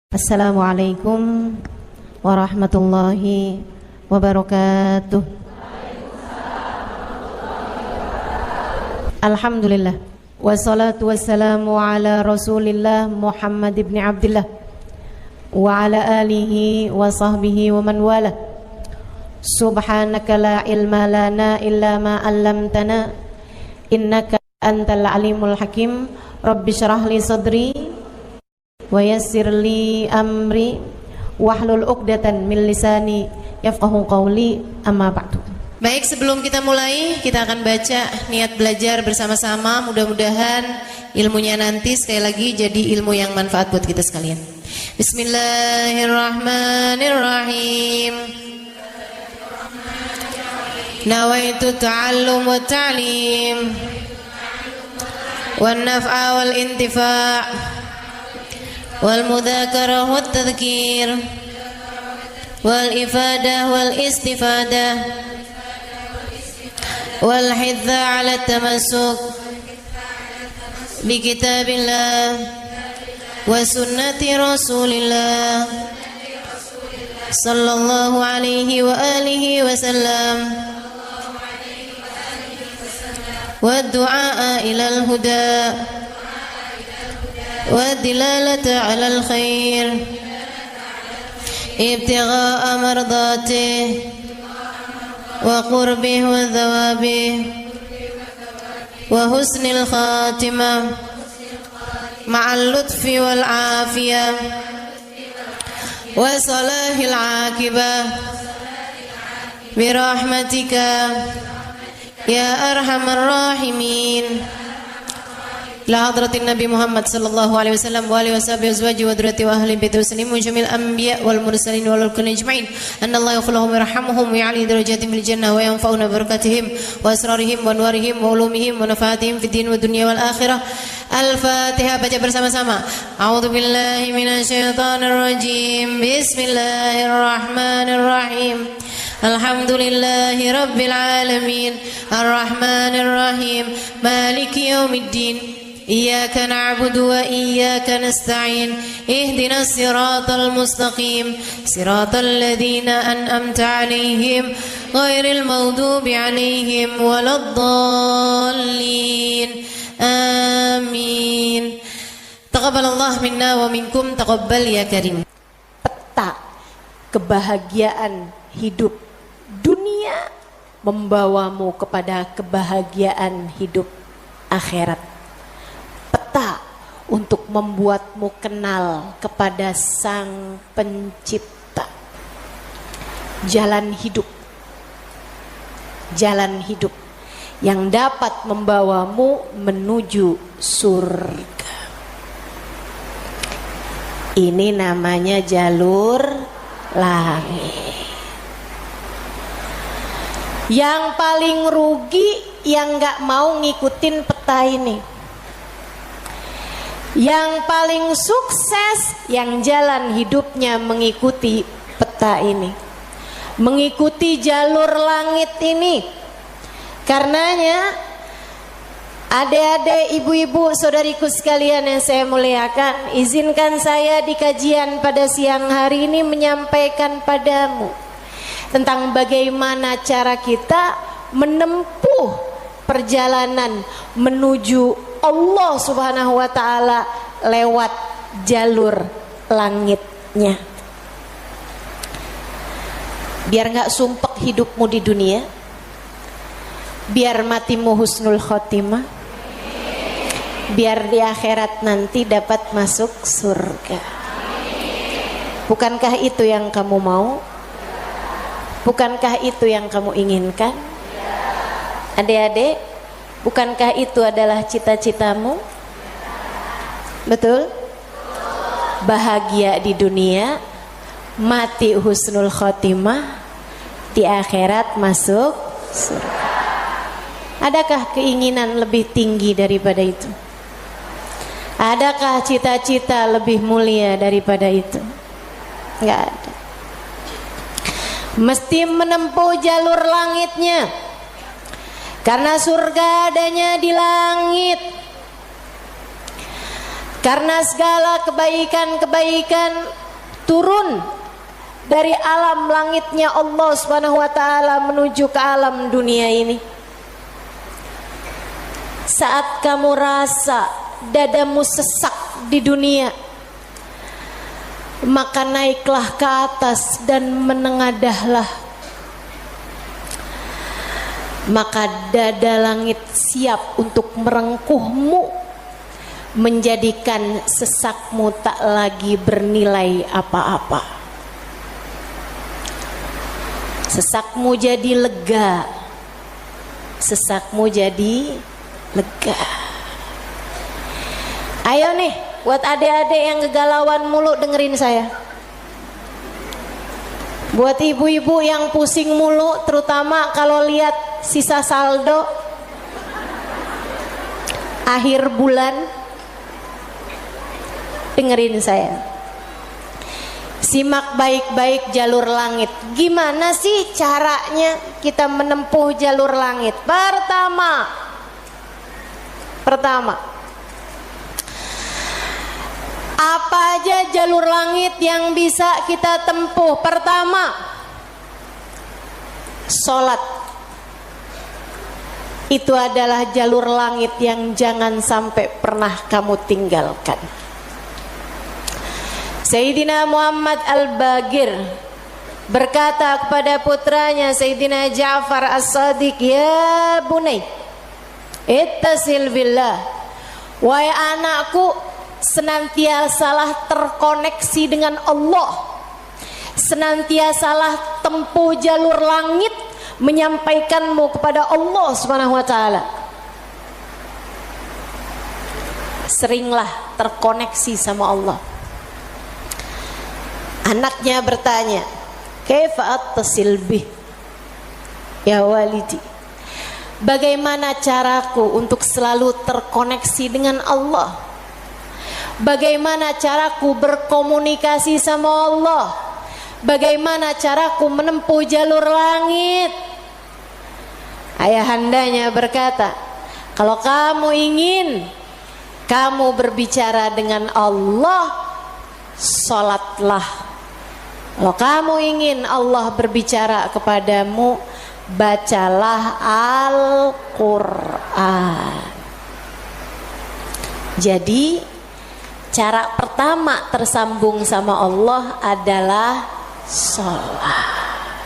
Assalamualaikum warahmatullahi wabarakatuh. Alhamdulillah, wassalatu wassalamu ala rasulillah Muhammad ibn Abdillah wa ala alihi wa sahbihi wa man wala. Subhanaka la ilma lana illa ma 'allamtana innaka antal alimul hakim. Rabbi syrah li sadri wa yassir li amri wahlul 'uqdatan min lisani yafqahu qawli, amma ba'du. Baik, sebelum kita mulai, kita akan baca niat belajar bersama-sama. Mudah-mudahan ilmunya nanti sekali lagi jadi ilmu yang manfaat buat kita sekalian. Bismillahirrahmanirrahim. Nawaitu ta'allum wa ta'lim wan naf'a wal intifa' والمذاكرة والتذكير والإفادة والاستفادة والحث على التمسك بكتاب الله وسنة رسول الله صلى الله عليه وآله وسلم والدعاء إلى الهدى والدلالة على الخير ابتغاء مرضاته وقربه وثوابه وحسن الخاتمة مع اللطف والعافية وصلاح العاقبة برحمتك يا أرحم الراحمين. La hadratin Nabi Muhammad sallallahu alaihi wasallam wa alihi washabihi azwaji wa dzurriyyati wa ahli baiti muslimin jami'il anbiya wal mursalin wal kulli ajma'in. Anallahu yaghfiruhum wa yarhamuhum wa ya'li darajatihim fil jannah wa yanfa'una barakatihim wa asrarihim wa anwarihim wa ulumihim wa nafaatihim fid din wa dunya wal akhirah. Al-Fatihah, baca bersama-sama. A'udzu billahi minasyaitonir rajim. Bismillahirrahmanirrahim. Alhamdulillahi rabbil alamin. Arrahmanir rahim. Maliki yaumiddin. Iyyaka na'budu wa iyyaka nasta'in. Ihdinas siratal mustaqim. Siratal ladzina an'amta 'alaihim ghairil maghdubi 'alaihim waladdallin. Amin. Taqabbalallah minna wa minkum, taqabbal ya karim. Peta kebahagiaan hidup dunia membawamu kepada kebahagiaan hidup akhirat. Peta untuk membuatmu kenal kepada Sang Pencipta. Jalan hidup yang dapat membawamu menuju surga. Ini namanya jalur langit. Yang paling rugi yang gak mau ngikutin peta ini. Yang paling sukses yang jalan hidupnya mengikuti peta ini, mengikuti jalur langit ini. Karenanya adik-adik, ibu-ibu, saudariku sekalian yang saya muliakan, izinkan saya di kajian pada siang hari ini menyampaikan padamu tentang bagaimana cara kita menempuh perjalanan menuju Allah Subhanahu wa ta'ala lewat jalur langitnya. Biar gak sumpek hidupmu di dunia, biar matimu husnul khotimah, biar di akhirat nanti dapat masuk surga. Bukankah itu yang kamu mau? Bukankah itu yang kamu inginkan? Adik-adik, bukankah itu adalah cita-citamu? Betul? Bahagia di dunia, mati husnul khotimah, di akhirat masuk surga. Adakah keinginan lebih tinggi daripada itu? Adakah cita-cita lebih mulia daripada itu? Enggak ada. Mesti menempuh jalur langitnya. Karena surga adanya di langit. Karena segala kebaikan-kebaikan turun dari alam langitnya Allah Subhanahu wa taala menuju ke alam dunia ini. Saat kamu rasa dadamu sesak di dunia, maka naiklah ke atas dan menengadahlah. Maka dada langit siap untuk merengkuhmu, menjadikan sesakmu tak lagi bernilai apa-apa. Sesakmu jadi lega, sesakmu jadi lega. Ayo nih, buat adik-adik yang kegalauan mulu dengerin saya. Buat ibu-ibu yang pusing mulu, terutama kalau lihat sisa saldo akhir bulan, dengerin saya. Simak baik-baik jalur langit. Gimana sih caranya kita menempuh jalur langit? Pertama, apa aja jalur langit yang bisa kita tempuh? Pertama, sholat. Itu adalah jalur langit yang jangan sampai pernah kamu tinggalkan. Sayyidina Muhammad Al-Bagir berkata kepada putranya Sayyidina Ja'far As-Sadiq, "Ya bunai, ittasil billah." Wahai anakku, senantiasalah terkoneksi dengan Allah, senantiasalah tempuh jalur langit menyampaikanmu kepada Allah Subhanahu wa taala. Seringlah terkoneksi sama Allah. Anaknya bertanya, "Kaifa attasil bih ya walidi?" Bagaimana caraku untuk selalu terkoneksi dengan Allah? Bagaimana caraku berkomunikasi sama Allah? Bagaimana caraku menempuh jalur langit? Ayahandanya berkata, kalau kamu ingin kamu berbicara dengan Allah, sholatlah. Kalau kamu ingin Allah berbicara kepadamu, bacalah Al-Quran. Jadi cara pertama tersambung sama Allah adalah sholat.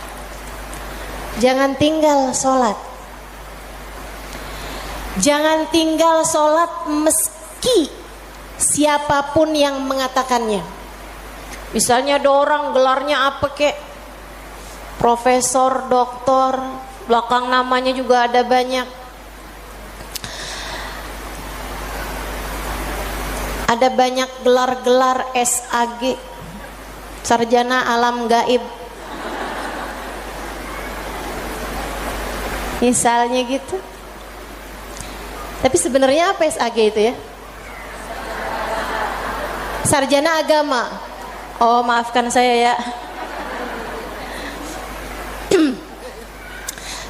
Jangan tinggal sholat. Jangan tinggal sholat meski siapapun yang mengatakannya. Misalnya ada orang gelarnya apa kek, profesor, doktor, belakang namanya juga ada banyak. Ada banyak gelar-gelar SAG, sarjana alam gaib. Misalnya gitu. Tapi sebenarnya apa SAG itu ya? Sarjana agama. Oh, maafkan saya ya.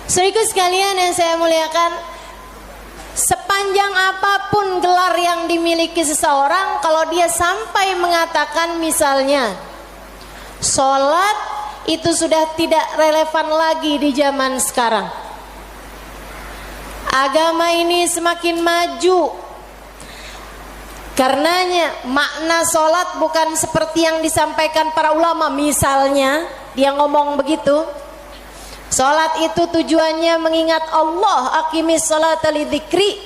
Saudaraku sekalian yang saya muliakan, sepanjang apapun gelar yang dimiliki seseorang, kalau dia sampai mengatakan misalnya sholat, itu sudah tidak relevan lagi di zaman sekarang. Agama ini semakin maju. Karenanya makna sholat bukan seperti yang disampaikan para ulama. Misalnya dia ngomong begitu, sholat itu tujuannya mengingat Allah, aqimis sholata lidzikri.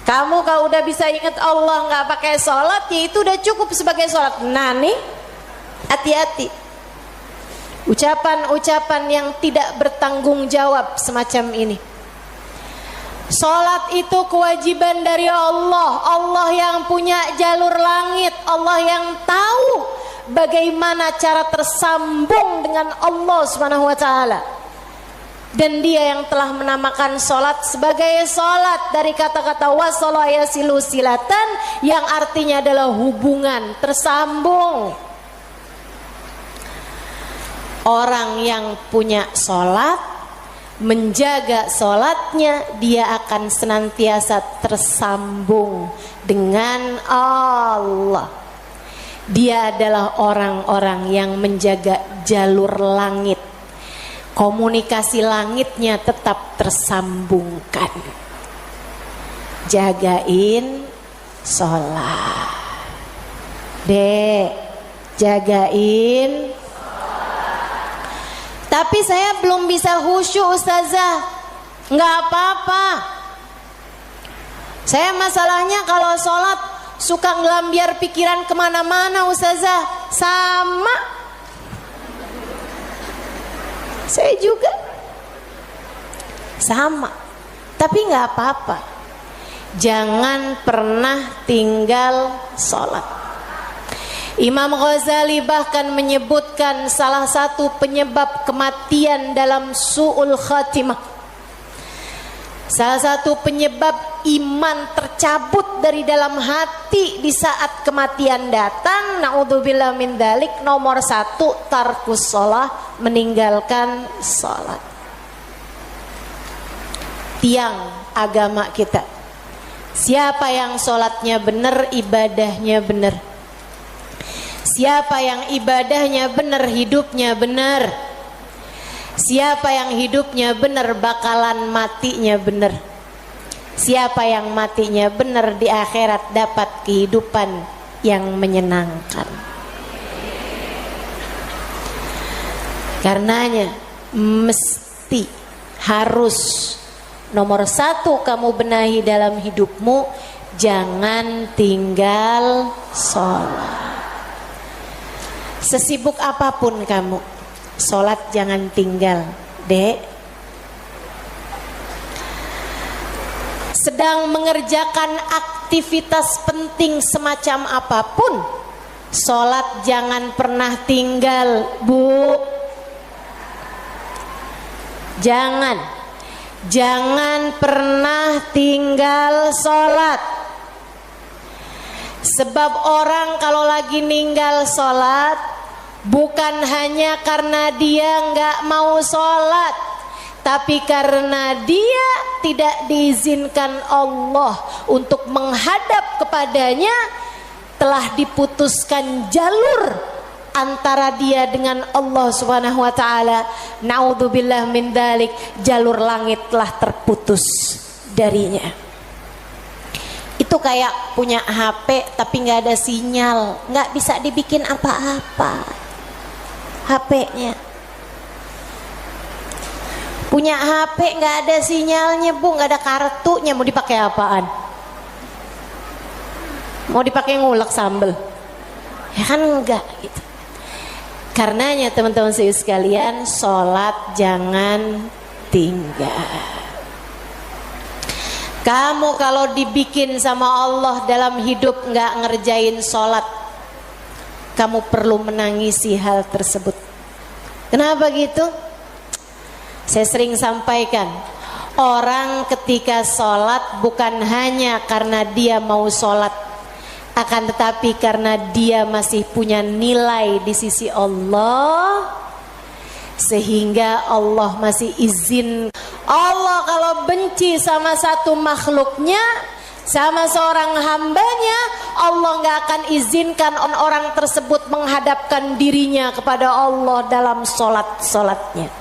Kamu kalau udah bisa ingat Allah nggak pakai sholat, ya itu udah cukup sebagai sholat. Nah nih, hati-hati ucapan-ucapan yang tidak bertanggung jawab semacam ini. Salat itu kewajiban dari Allah. Allah yang punya jalur langit, Allah yang tahu bagaimana cara tersambung dengan Allah Subhanahu wa taala. Dan dia yang telah menamakan salat sebagai salat dari kata-kata wasala yasilu silatan, yang artinya adalah hubungan, tersambung. Orang yang punya salat menjaga sholatnya, dia akan senantiasa tersambung dengan Allah. Dia adalah orang-orang yang menjaga jalur langit. Komunikasi langitnya tetap tersambungkan. Jagain sholat. Dek, jagain. Tapi saya belum bisa khusyuk Ustazah. Nggak apa-apa. Saya masalahnya kalau sholat suka ngelambiar pikiran kemana-mana Ustazah. Sama. Saya juga. Sama. Tapi nggak apa-apa. Jangan pernah tinggal sholat. Imam Ghazali bahkan menyebutkan salah satu penyebab kematian dalam su'ul khatimah, salah satu penyebab iman tercabut dari dalam hati di saat kematian datang, naudzubillah min dzalik, nomor 1 tarkus shalah, meninggalkan salat. Tiang agama kita. Siapa yang salatnya benar, ibadahnya benar. Siapa yang ibadahnya benar, hidupnya benar. Siapa yang hidupnya benar, bakalan matinya benar. Siapa yang matinya benar, di akhirat dapat kehidupan yang menyenangkan. Karenanya mesti, harus, nomor 1 kamu benahi dalam hidupmu, jangan tinggal sholat. Sesibuk apapun kamu, sholat jangan tinggal, Dek. Sedang mengerjakan aktivitas penting semacam apapun, sholat jangan pernah tinggal, Bu. Jangan pernah tinggal sholat. Sebab orang kalau lagi ninggal sholat, bukan hanya karena dia nggak mau sholat, tapi karena dia tidak diizinkan Allah untuk menghadap kepadanya, telah diputuskan jalur antara dia dengan Allah Subhanahu wa taala. Naudzubillah min dzalik, jalur langit telah terputus darinya. Itu kayak punya HP tapi nggak ada sinyal, nggak bisa dibikin apa-apa HP-nya. Punya HP nggak ada sinyalnya, Bu, nggak ada kartunya, mau dipakai apaan? Mau dipakai ngulek sambel? Ya kan enggak gitu. Karenanya teman-teman sekalian, sholat jangan tinggal. Kamu kalau dibikin sama Allah dalam hidup nggak ngerjain sholat, kamu perlu menangisi hal tersebut. Kenapa gitu? Saya sering sampaikan, orang ketika sholat bukan hanya karena dia mau sholat, akan tetapi karena dia masih punya nilai di sisi Allah, sehingga Allah masih izin. Allah kalau benci sama satu makhluknya, sama seorang hambanya, Allah nggak akan izinkan orang tersebut menghadapkan dirinya kepada Allah dalam sholatnya.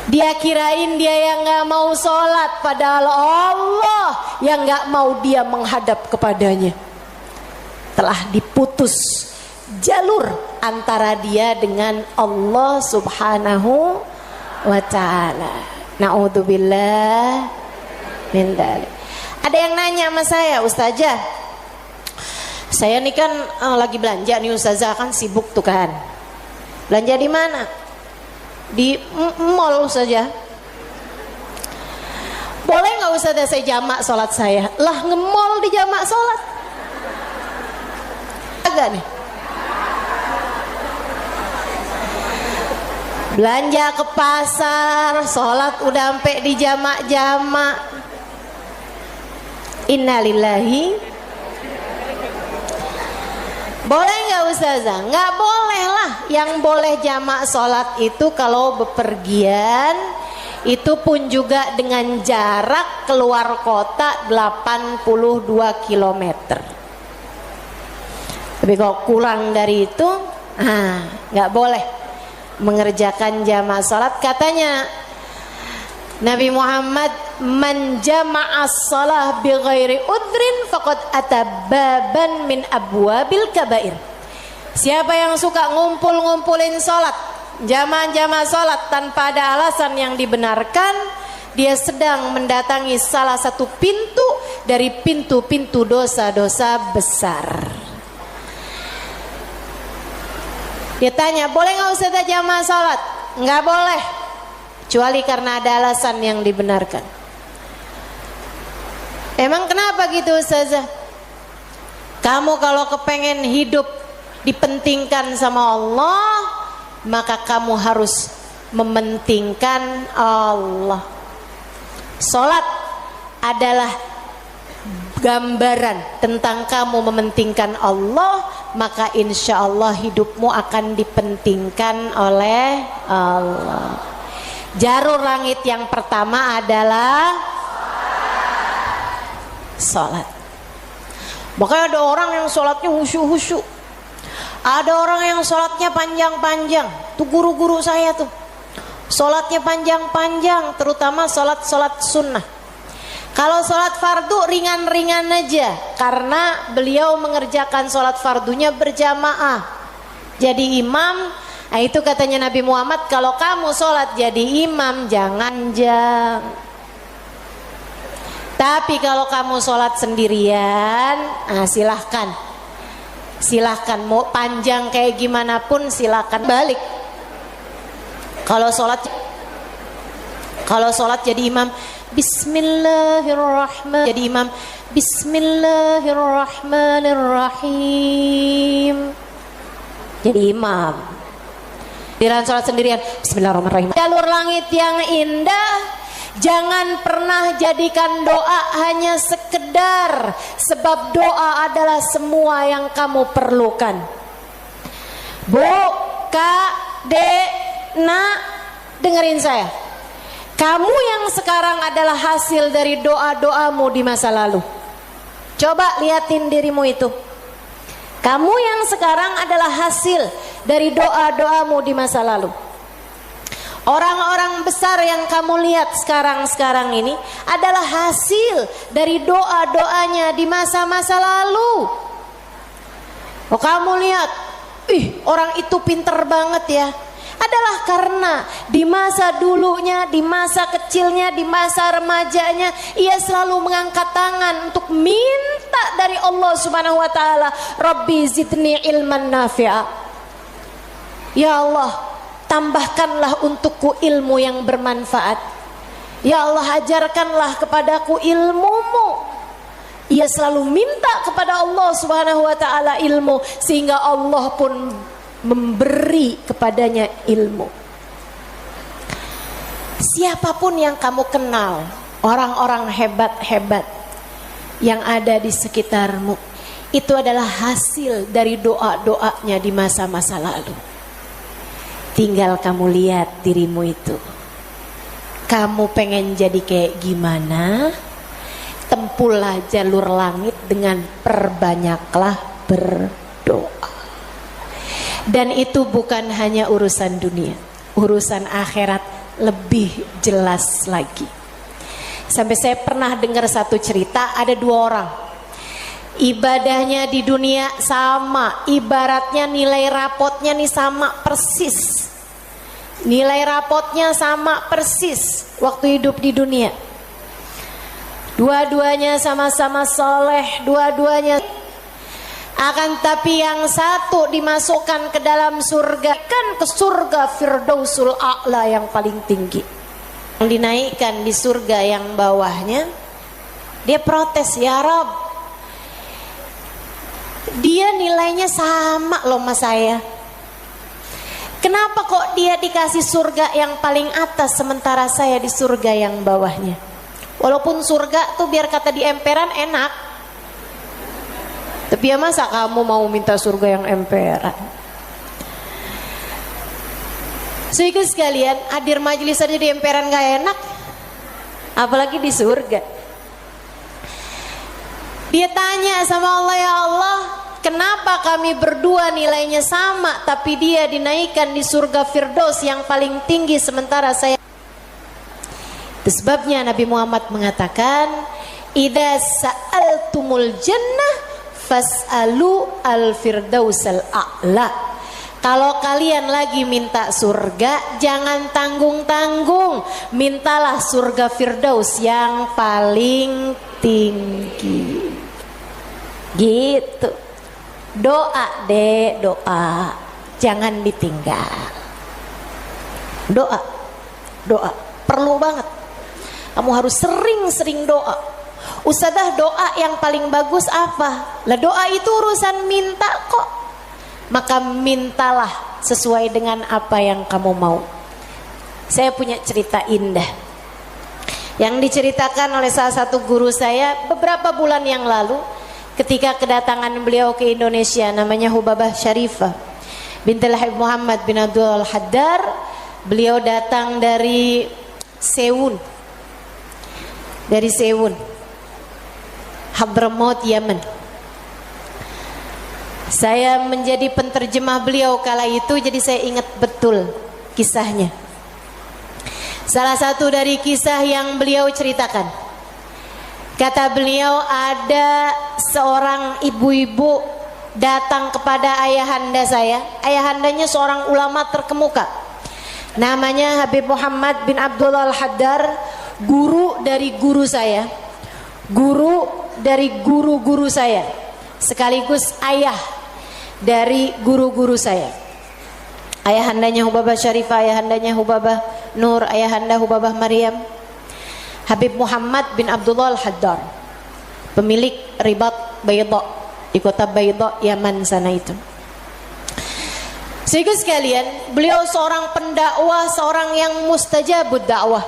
Dia kirain dia yang nggak mau sholat, padahal Allah yang nggak mau dia menghadap kepadanya. Telah diputus jalur antara dia dengan Allah Subhanahu wa ta'ala. Na'udzubillah min dzalik. Ada yang nanya sama saya, Ustazah, saya nih kan lagi belanja nih Ustazah, kan sibuk tuh kan. Belanja di mana? Di mall Ustazah. Boleh nggak Ustazah saya jamak sholat saya? Lah, nge-mall di jamak sholat? Agak nih. Belanja ke pasar, sholat udah sampai di jamak-jamak. Innalillahi. Boleh nggak Ustazah? Nggak boleh lah. Yang boleh jamak sholat itu kalau bepergian, itu pun juga dengan jarak keluar kota 82 km. Tapi kalau kurang dari itu, nggak boleh mengerjakan jamak sholat. Katanya Nabi Muhammad, man jama'as shalah bi ghairi udrin faqad atababan min abwabil kabair. Siapa yang suka ngumpulin sholat, jamaah sholat tanpa ada alasan yang dibenarkan, dia sedang mendatangi salah satu pintu dari pintu-pintu dosa-dosa besar. Dia tanya, boleh nggak Ustazah jamaah sholat? Nggak boleh, kecuali karena ada alasan yang dibenarkan. Emang kenapa gitu Ustazah? Kamu kalau kepengen hidup dipentingkan sama Allah, maka kamu harus mementingkan Allah. Sholat adalah gambaran tentang kamu mementingkan Allah, maka insya Allah hidupmu akan dipentingkan oleh Allah. Jarur langit yang pertama adalah sholat. Makanya ada orang yang sholatnya husyuk-husyuk, ada orang yang sholatnya panjang-panjang. Tuh guru-guru saya tuh sholatnya panjang-panjang, terutama sholat sunnah. Kalau sholat fardu ringan-ringan aja, karena beliau mengerjakan sholat fardunya berjamaah jadi imam. Nah itu katanya Nabi Muhammad, kalau kamu sholat jadi imam jangan jam. Tapi kalau kamu sholat sendirian, silahkan mau panjang kayak gimana pun silahkan balik. Kalau sholat jadi imam, Bismillahirrahmanirrahim. Jadi imam, Bismillahirrahmanirrahim. Jadi imam. Di dalam sholat sendirian, Bismillahirrahmanirrahim. Jalur langit yang indah, jangan pernah jadikan doa hanya sekedar, sebab doa adalah semua yang kamu perlukan. Bu, Kak, Dek, Nak, dengerin saya. Kamu yang sekarang adalah hasil dari doa-doamu di masa lalu. Coba liatin dirimu itu. Kamu yang sekarang adalah hasil dari doa-doamu di masa lalu. Orang-orang besar yang kamu lihat sekarang ini adalah hasil dari doa-doanya di masa-masa lalu. Oh, kamu lihat, orang itu pinter banget ya. Adalah karena di masa dulunya, di masa kecilnya, di masa remajanya, ia selalu mengangkat tangan untuk minta dari Allah Subhanahu wa taala, Rabbi zidni ilman nafi'a. Ya Allah, tambahkanlah untukku ilmu yang bermanfaat. Ya Allah, ajarkanlah kepadaku ilmu-Mu. Ia selalu minta kepada Allah Subhanahu wa taala ilmu, sehingga Allah pun memberi kepadanya ilmu. Siapapun yang kamu kenal, orang-orang hebat-hebat yang ada di sekitarmu, itu adalah hasil dari doa-doanya di masa-masa lalu. Tinggal kamu lihat dirimu itu. Kamu pengen jadi kayak gimana? Tempuhlah jalur langit dengan perbanyaklah berdoa. Dan itu bukan hanya urusan dunia, urusan akhirat lebih jelas lagi. Sampai saya pernah dengar satu cerita, ada dua orang, ibadahnya di dunia sama, ibaratnya nilai rapotnya nih sama persis. Nilai rapotnya sama persis waktu hidup di dunia. Dua-duanya sama-sama soleh, dua-duanya. Akan tapi yang satu dimasukkan ke dalam surga, kan ke surga Firdausul A'la yang paling tinggi. Yang dinaikkan di surga yang bawahnya, dia protes, ya Rob, dia nilainya sama loh sama saya. Kenapa kok dia dikasih surga yang paling atas sementara saya di surga yang bawahnya? Walaupun surga tuh biar kata di emperan enak. Tapi ya masa kamu mau minta surga yang emperan? Saudara sekalian, hadir majelis aja di emperan gak enak, apalagi di surga. Dia tanya sama Allah, ya Allah, kenapa kami berdua nilainya sama, tapi dia dinaikkan di surga Firdaus yang paling tinggi sementara saya. Itu sebabnya Nabi Muhammad mengatakan, idza sa'altumul jannah fas'alu al-firdausal a'la. Kalau kalian lagi minta surga, jangan tanggung-tanggung, mintalah surga Firdaus yang paling tinggi. Gitu. Doa deh, doa, jangan ditinggal. Doa, doa, perlu banget. Kamu harus sering-sering doa. Ustadzah, doa yang paling bagus apa? Lah doa itu urusan minta kok. Maka mintalah sesuai dengan apa yang kamu mau. Saya punya cerita indah yang diceritakan oleh salah satu guru saya beberapa bulan yang lalu ketika kedatangan beliau ke Indonesia. Namanya Hubabah Syarifah bintul Habib Muhammad bin Abdul Haddar. Beliau datang dari Sewun, Hadramaut, Yaman. Saya menjadi penterjemah beliau kala itu, jadi saya ingat betul kisahnya. Salah satu dari kisah yang beliau ceritakan, kata beliau, ada seorang ibu-ibu datang kepada ayahanda saya. Ayahandanya seorang ulama terkemuka, namanya Habib Muhammad bin Abdullah Al-Haddar, guru dari guru saya, guru dari guru-guru saya, sekaligus ayah dari guru-guru saya. Ayahandanya Hubabah Syarifah, ayahandanya Hubabah Nur, ayahanda Hubabah Maryam. Habib Muhammad bin Abdullah Al-Haddar, pemilik Ribat Bayda di kota Bayda, Yaman sana itu. Sehingga sekalian, beliau seorang pendakwah, seorang yang mustajabud dakwah,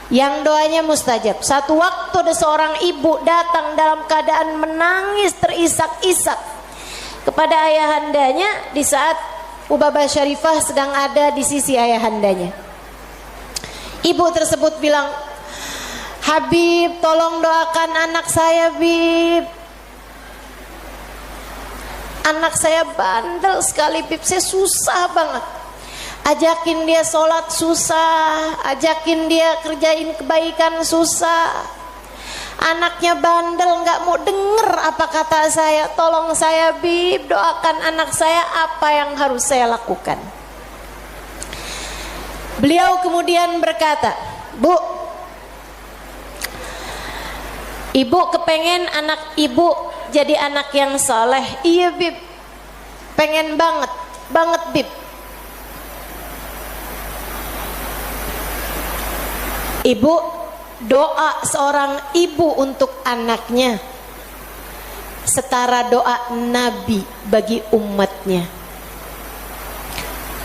yang doanya mustajab. Satu waktu ada seorang ibu datang dalam keadaan menangis terisak-isak kepada ayahandanya di saat Hubabah Syarifah sedang ada di sisi ayahandanya. Ibu tersebut bilang, Habib, tolong doakan anak saya, Bib. Anak saya bandel sekali, Bib. Saya susah banget. Ajakin dia sholat susah, ajakin dia kerjain kebaikan susah. Anaknya bandel, nggak mau denger apa kata saya. Tolong saya, Bib, doakan anak saya, apa yang harus saya lakukan. Beliau kemudian berkata, Bu, ibu kepengen anak ibu jadi anak yang soleh. Iya, Bib, pengen banget, Bib. Ibu, doa seorang ibu untuk anaknya setara doa Nabi bagi umatnya.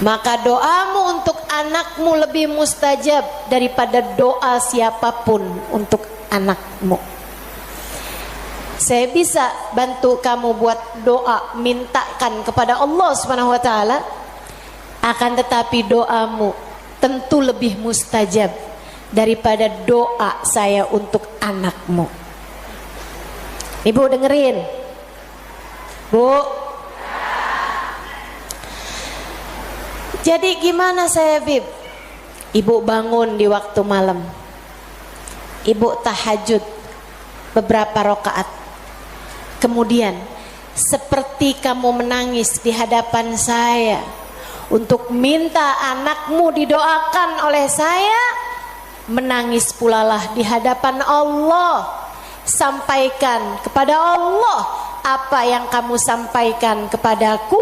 Maka doamu untuk anakmu lebih mustajab daripada doa siapapun untuk anakmu. Saya bisa bantu kamu buat doa, mintakan kepada Allah Subhanahu wa taala, akan tetapi doamu tentu lebih mustajab daripada doa saya untuk anakmu. Ibu dengerin, Bu. Jadi gimana saya, Bib? Ibu bangun di waktu malam, ibu tahajud beberapa rakaat, kemudian seperti kamu menangis di hadapan saya untuk minta anakmu didoakan oleh saya, menangis pulalah di hadapan Allah. Sampaikan kepada Allah apa yang kamu sampaikan kepadaku,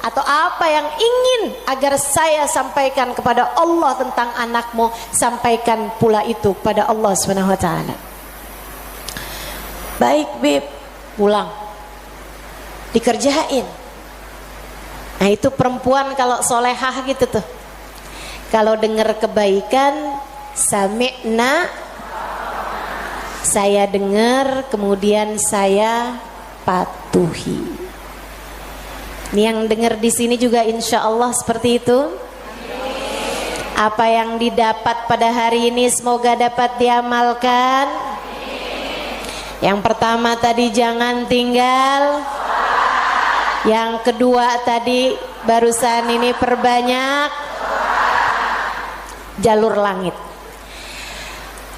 atau apa yang ingin agar saya sampaikan kepada Allah tentang anakmu, sampaikan pula itu kepada Allah Subhanahu wa taala. Baik, Bib, pulang dikerjain. Nah, itu perempuan kalau solehah gitu tuh, kalau dengar kebaikan, sami'na, saya dengar, kemudian saya patuhi. Ini yang dengar di sini juga insya Allah seperti itu. Apa yang didapat pada hari ini semoga dapat diamalkan. Yang pertama tadi jangan tinggal. Yang kedua tadi barusan ini perbanyak jalur langit.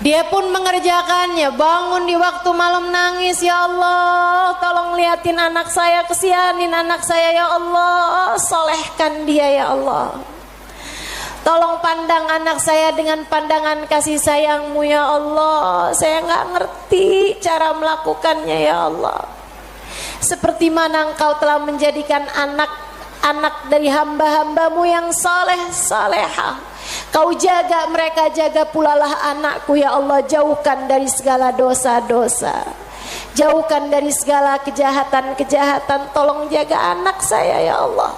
Dia pun mengerjakannya, bangun di waktu malam nangis, ya Allah tolong liatin anak saya, kesianin anak saya ya Allah, solehkan dia ya Allah. Tolong pandang anak saya dengan pandangan kasih sayangmu ya Allah. Saya gak ngerti cara melakukannya ya Allah. Seperti mana engkau telah menjadikan anak-anak dari hamba-hambamu yang saleh salehah. Kau jaga mereka, jaga pulalah anakku ya Allah. Jauhkan dari segala dosa-dosa, jauhkan dari segala kejahatan-kejahatan. Tolong jaga anak saya ya Allah.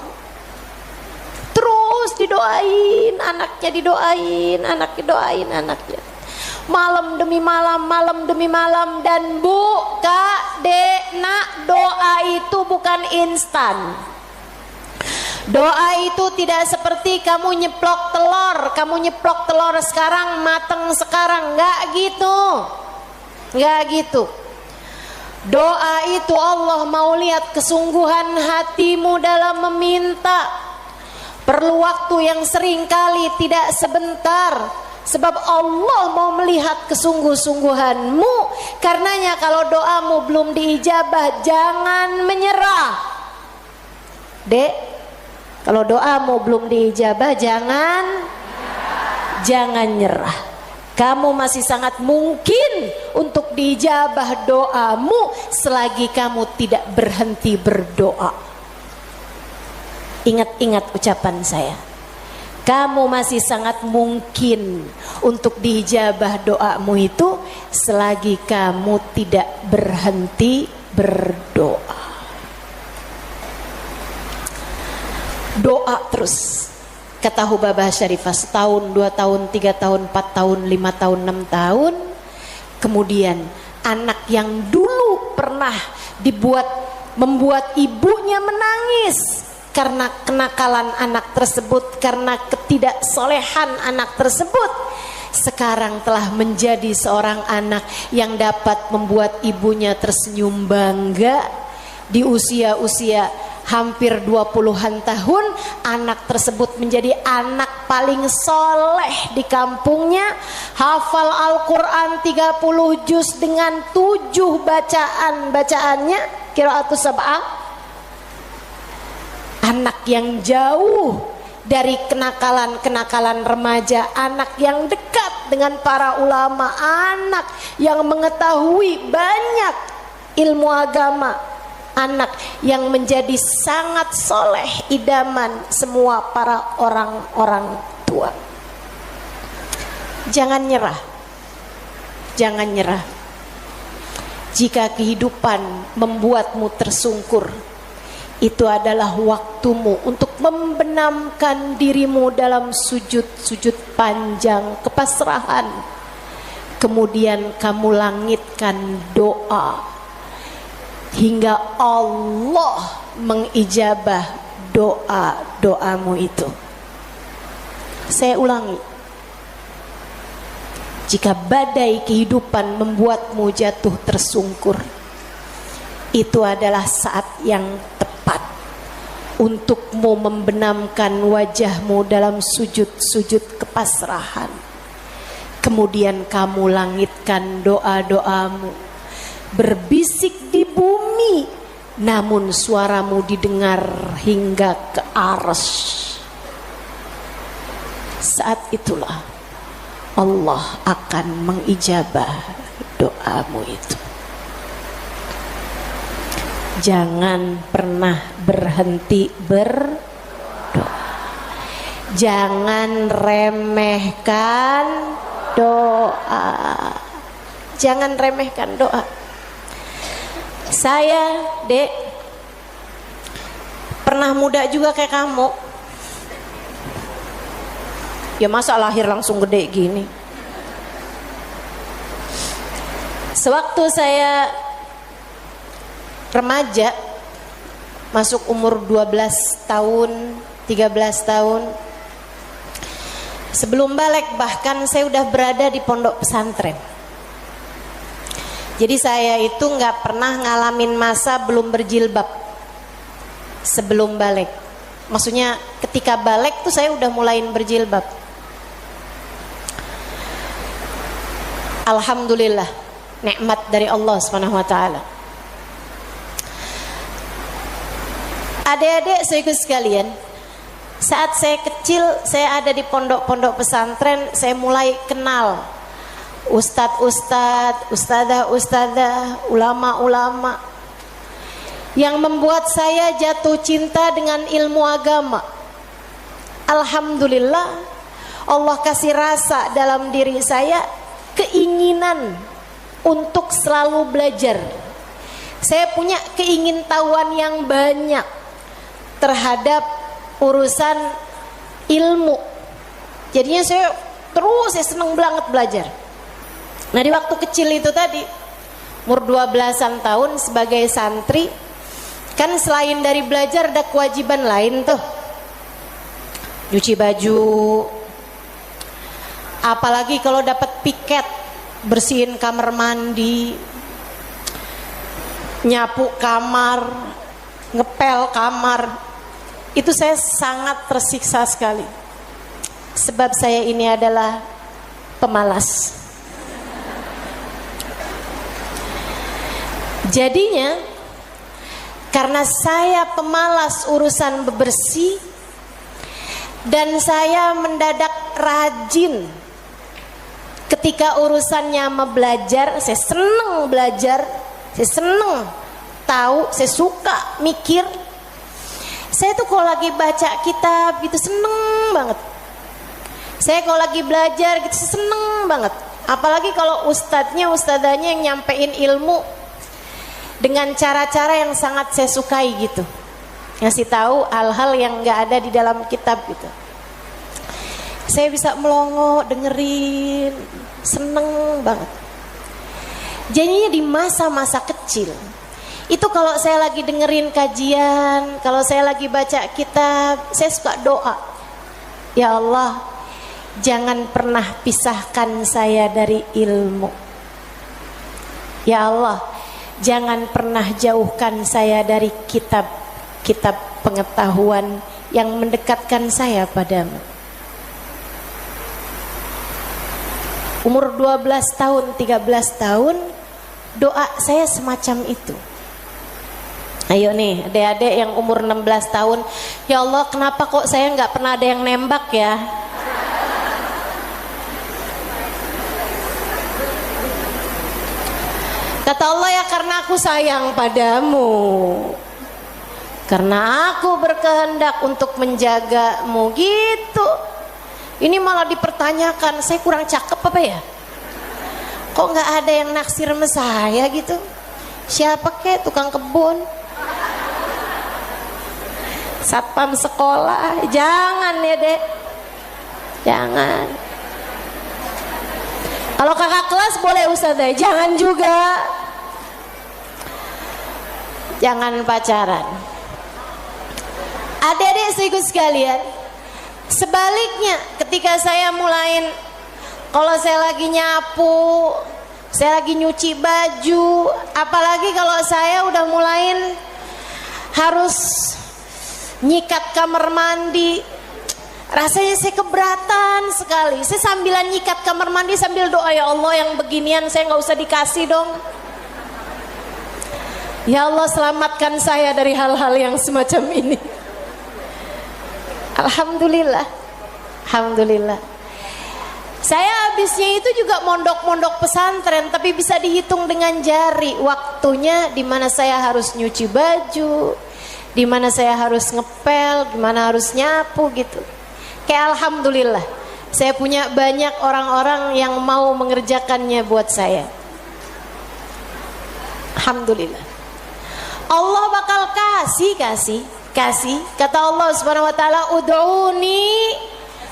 Terus didoain anaknya, didoain anak, didoain anaknya. Malam demi malam, malam demi malam. Dan Bu, Kak, Dek, Nak, doa itu bukan instan. Doa itu tidak seperti kamu nyeplok telur sekarang mateng sekarang, enggak gitu. Enggak gitu. Doa itu Allah mau lihat kesungguhan hatimu dalam meminta. Perlu waktu yang sering kali tidak sebentar. Sebab Allah mau melihat kesungguh-sungguhanmu. Karenanya kalau doamu belum diijabah, jangan menyerah. Dek, kalau doamu belum diijabah, jangan nyerah. Kamu masih sangat mungkin untuk diijabah doamu selagi kamu tidak berhenti berdoa. Ingat-ingat ucapan saya. Kamu masih sangat mungkin untuk diijabah doamu itu selagi kamu tidak berhenti berdoa. Doa terus, kata Hubabah Syarifah, setahun, 2 tahun, 3 tahun, 4 tahun, 5 tahun, 6 tahun. Kemudian anak yang dulu pernah membuat ibunya menangis karena kenakalan anak tersebut, karena ketidaksolehan anak tersebut, sekarang telah menjadi seorang anak yang dapat membuat ibunya tersenyum bangga. Di usia-usia hampir 20-an tahun, anak tersebut menjadi anak paling soleh di kampungnya. Hafal Al-Quran 30 juz dengan 7 bacaannya, qiraatus sab'ah. Anak yang jauh dari kenakalan-kenakalan remaja, anak yang dekat dengan para ulama, anak yang mengetahui banyak ilmu agama, anak yang menjadi sangat soleh, idaman semua para orang-orang tua. Jangan nyerah, jangan nyerah. Jika kehidupan membuatmu tersungkur, itu adalah waktumu untuk membenamkan dirimu dalam sujud-sujud panjang kepasrahan. Kemudian kamu langitkan doa hingga Allah mengijabah doa-doamu itu. Saya ulangi, jika badai kehidupan membuatmu jatuh tersungkur, itu adalah saat yang tepat untukmu membenamkan wajahmu dalam sujud-sujud kepasrahan. Kemudian kamu langitkan doa-doamu, berbisik di bumi, namun suaramu didengar hingga ke arsy. Saat itulah Allah akan mengijabah doamu itu. Jangan pernah berhenti berdoa. Jangan remehkan doa. Jangan remehkan doa. Saya, Dek, pernah muda juga kayak kamu. Ya masa lahir langsung gede gini. Sewaktu saya remaja, masuk umur 12 tahun, 13 tahun. Sebelum balik bahkan saya udah berada di pondok pesantren. Jadi saya itu nggak pernah ngalamin masa belum berjilbab sebelum balik. Maksudnya ketika balik tuh saya udah mulain berjilbab. Alhamdulillah, nikmat dari Allah Subhanahu wa taala. Adik-adik saudaraku sekalian, saat saya kecil, saya ada di pondok-pondok pesantren, saya mulai kenal ustadz-ustadz, ustadzah-ustadzah, ulama-ulama yang membuat saya jatuh cinta dengan ilmu agama. Alhamdulillah, Allah kasih rasa dalam diri saya keinginan untuk selalu belajar. Saya punya keingintahuan yang banyak terhadap urusan ilmu. Jadinya saya seneng banget belajar. Nah, di waktu kecil itu tadi, umur 12-an tahun sebagai santri, kan selain dari belajar ada kewajiban lain tuh. Cuci baju, apalagi kalau dapat piket, bersihin kamar mandi, nyapu kamar, ngepel kamar. Itu saya sangat tersiksa sekali, sebab saya ini adalah pemalas. Jadinya karena saya pemalas urusan bebersih, dan saya mendadak rajin ketika urusannya sama belajar. Saya seneng belajar, saya seneng tahu, saya suka mikir. Saya tuh kalau lagi baca kitab gitu seneng banget. Saya kalau lagi belajar gitu seneng banget. Apalagi kalau ustadzanya yang nyampein ilmu dengan cara-cara yang sangat saya sukai gitu, ngasih tahu hal-hal yang nggak ada di dalam kitab gitu. Saya bisa melongo dengerin, seneng banget. Jadinya di masa-masa kecil itu kalau saya lagi dengerin kajian, kalau saya lagi baca kitab, saya suka doa, ya Allah, jangan pernah pisahkan saya dari ilmu. Ya Allah, jangan pernah jauhkan saya dari kitab-kitab pengetahuan yang mendekatkan saya padamu. Umur 12 tahun, 13 tahun, doa saya semacam itu. Ayo nih adik-adik yang umur 16 tahun, ya Allah, kenapa kok saya nggak pernah ada yang nembak ya? Kata Allah, ya karena aku sayang padamu, karena aku berkehendak untuk menjagamu gitu. Ini malah dipertanyakan, saya kurang cakep apa ya? Kok nggak ada yang naksir sama saya gitu? Siapa kek, tukang kebun, satpam sekolah? Jangan ya dek, jangan. Kalau kakak kelas boleh ustazah, jangan juga. Jangan pacaran. Adik-adik saudaraku sekalian, sebaliknya ketika saya mulain, kalau saya lagi nyapu, saya lagi nyuci baju, apalagi kalau saya udah mulain harus nyikat kamar mandi, rasanya saya keberatan sekali. Saya sambilan nyikat kamar mandi sambil doa, ya Allah, yang beginian saya nggak usah dikasih dong. Ya Allah, selamatkan saya dari hal-hal yang semacam ini. Alhamdulillah, alhamdulillah. Saya habisnya itu juga mondok-mondok pesantren, tapi bisa dihitung dengan jari waktunya di mana saya harus nyuci baju, di mana saya harus ngepel, di mana harus nyapu gitu. Kayak alhamdulillah, saya punya banyak orang-orang yang mau mengerjakannya buat saya. Alhamdulillah. Allah bakal kasih. Kata Allah Subhanahu wa taala, ud'uni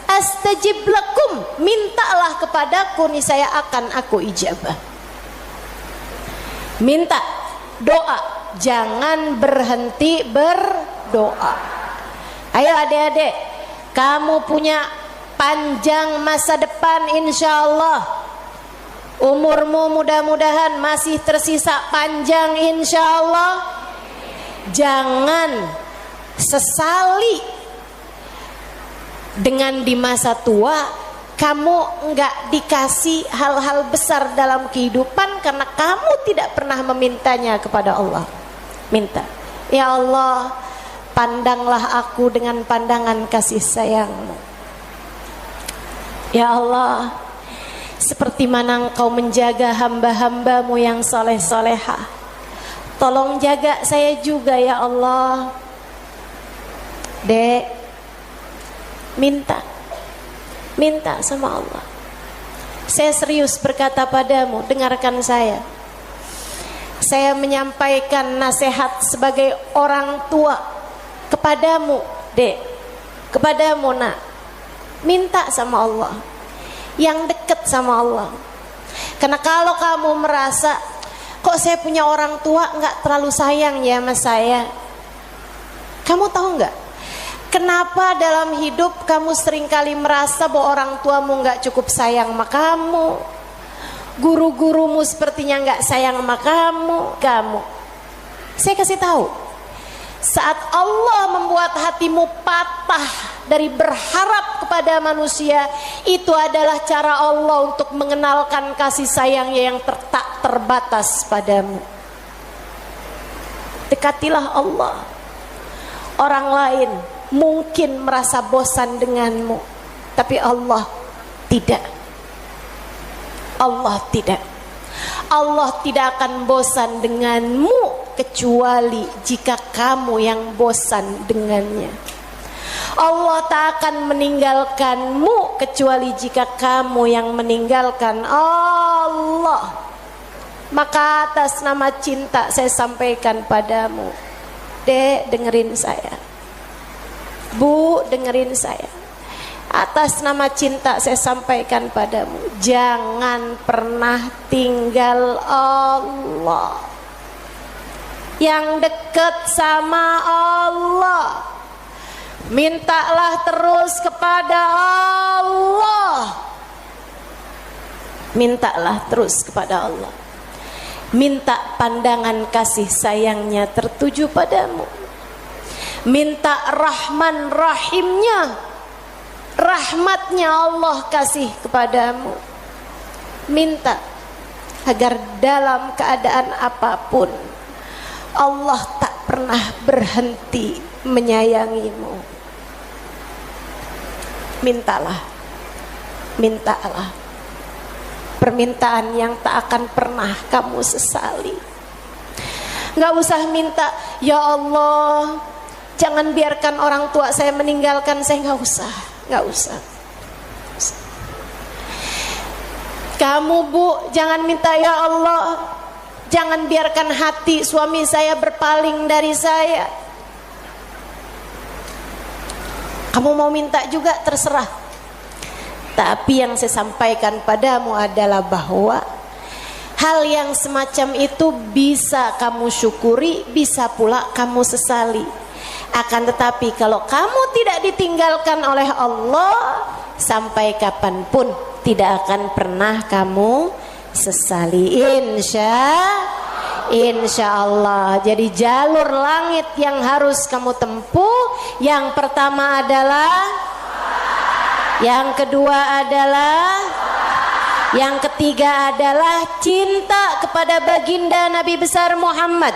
astajib lakum, mintalah kepadaku niscaya akan aku ijabah. Minta, doa, jangan berhenti berdoa. Ayo adik-adik, kamu punya panjang masa depan insya Allah. Umurmu mudah-mudahan masih tersisa panjang insya Allah. Jangan sesali dengan di masa tua kamu enggak dikasih hal-hal besar dalam kehidupan karena kamu tidak pernah memintanya kepada Allah. Minta, ya Allah, pandanglah aku dengan pandangan kasih sayang-Mu. Ya Allah, seperti mana Engkau menjaga hamba-hamba-Mu yang soleh-solehah, tolong jaga saya juga ya Allah. Dek, minta sama Allah. Saya serius berkata padamu, dengarkan saya. Saya menyampaikan nasihat sebagai orang tua kepadamu, Dek, kepadamu nak. Minta sama Allah, yang dekat sama Allah. Karena kalau kamu merasa kok saya punya orang tua nggak terlalu sayang ya sama saya, kamu tahu nggak? Kenapa dalam hidup kamu seringkali merasa bahwa orang tuamu nggak cukup sayang sama kamu, guru-gurumu sepertinya nggak sayang sama kamu. Saya kasih tahu, saat Allah membuat hatimu patah dari berharap kepada manusia, itu adalah cara Allah untuk mengenalkan kasih sayangnya yang tak terbatas padamu. Dekatilah Allah. Orang lain mungkin merasa bosan denganmu, tapi Allah tidak. Allah tidak. Allah tidak akan bosan denganmu kecuali jika kamu yang bosan dengannya. Allah tak akan meninggalkanmu kecuali jika kamu yang meninggalkan Allah. Maka atas nama cinta saya sampaikan padamu, Dek, dengerin saya. Bu, dengerin saya. Atas nama cinta saya sampaikan padamu, jangan pernah tinggal Allah. Yang dekat sama Allah, mintalah terus kepada Allah. Mintalah terus kepada Allah. Minta pandangan kasih sayangnya tertuju padamu. Minta Rahman Rahimnya, rahmatnya Allah kasih kepadamu. Minta agar dalam keadaan apapun Allah tak pernah berhenti menyayangimu. Mintalah, mintalah permintaan yang tak akan pernah kamu sesali. Gak usah minta, ya Allah, jangan biarkan orang tua saya meninggalkan saya. Gak usah, gak usah. Kamu Bu, jangan minta, ya Allah, jangan biarkan hati suami saya berpaling dari saya. Kamu mau minta juga terserah. Tapi yang saya sampaikan padamu adalah bahwa hal yang semacam itu bisa kamu syukuri, bisa pula kamu sesali. Akan tetapi kalau kamu tidak ditinggalkan oleh Allah, sampai kapanpun tidak akan pernah kamu sesali, insya Allah. Jadi jalur langit yang harus kamu tempuh, yang pertama adalah, yang kedua adalah, yang ketiga adalah cinta kepada baginda Nabi besar Muhammad.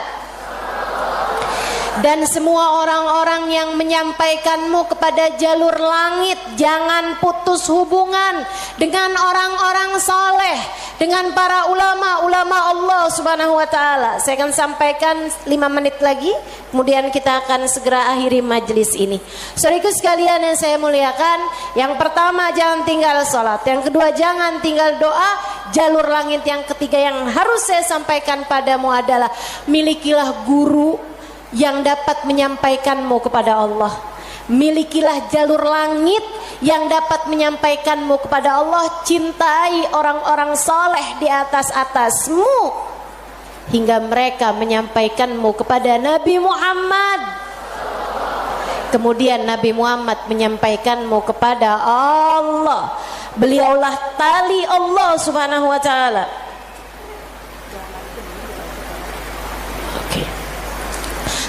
Dan semua orang-orang yang menyampaikanmu kepada jalur langit, jangan putus hubungan dengan orang-orang soleh, dengan para ulama Allah subhanahu wa ta'ala. Saya akan sampaikan 5 menit lagi, kemudian kita akan segera akhiri majelis ini. Saudaraku sekalian yang saya muliakan, yang pertama jangan tinggal sholat, yang kedua jangan tinggal doa. Jalur langit yang ketiga yang harus saya sampaikan padamu adalah milikilah guru yang dapat menyampaikanmu kepada Allah. Milikilah jalur langit yang dapat menyampaikanmu kepada Allah. Cintai orang-orang soleh di atasmu. hingga mereka menyampaikanmu kepada Nabi Muhammad. Kemudian Nabi Muhammad menyampaikanmu kepada Allah. Beliaulah tali Allah Subhanahu wa taala.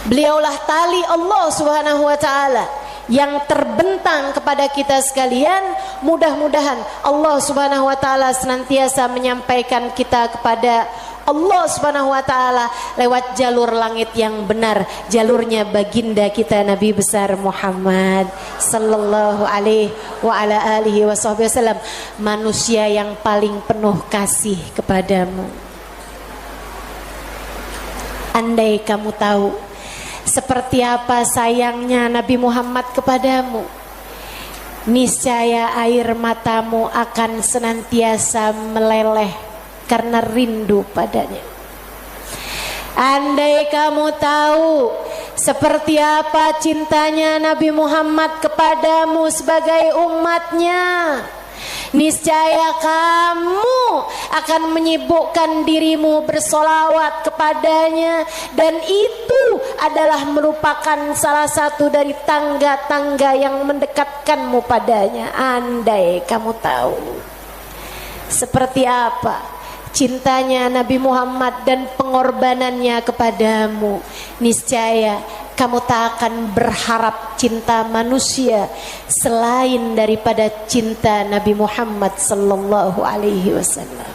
Beliaulah tali Allah Subhanahu wa taala yang terbentang kepada kita sekalian. Mudah-mudahan Allah Subhanahu wa taala senantiasa menyampaikan kita kepada Allah Subhanahu wa taala lewat jalur langit yang benar, jalurnya baginda kita Nabi besar Muhammad sallallahu alaihi wa ala alihi wasallam, manusia yang paling penuh kasih kepadamu. Andai kamu tahu seperti apa sayangnya Nabi Muhammad kepadamu, niscaya air matamu akan senantiasa meleleh karena rindu padanya. Andai kamu tahu seperti apa cintanya Nabi Muhammad kepadamu sebagai umatnya, niscaya kamu akan menyibukkan dirimu bersolawat kepadanya, dan itu adalah merupakan salah satu dari tangga-tangga yang mendekatkanmu padanya. Andai kamu tahu seperti apa cintanya Nabi Muhammad dan pengorbanannya kepadamu, niscaya kamu tak akan berharap cinta manusia selain daripada cinta Nabi Muhammad sallallahu alaihi wasallam.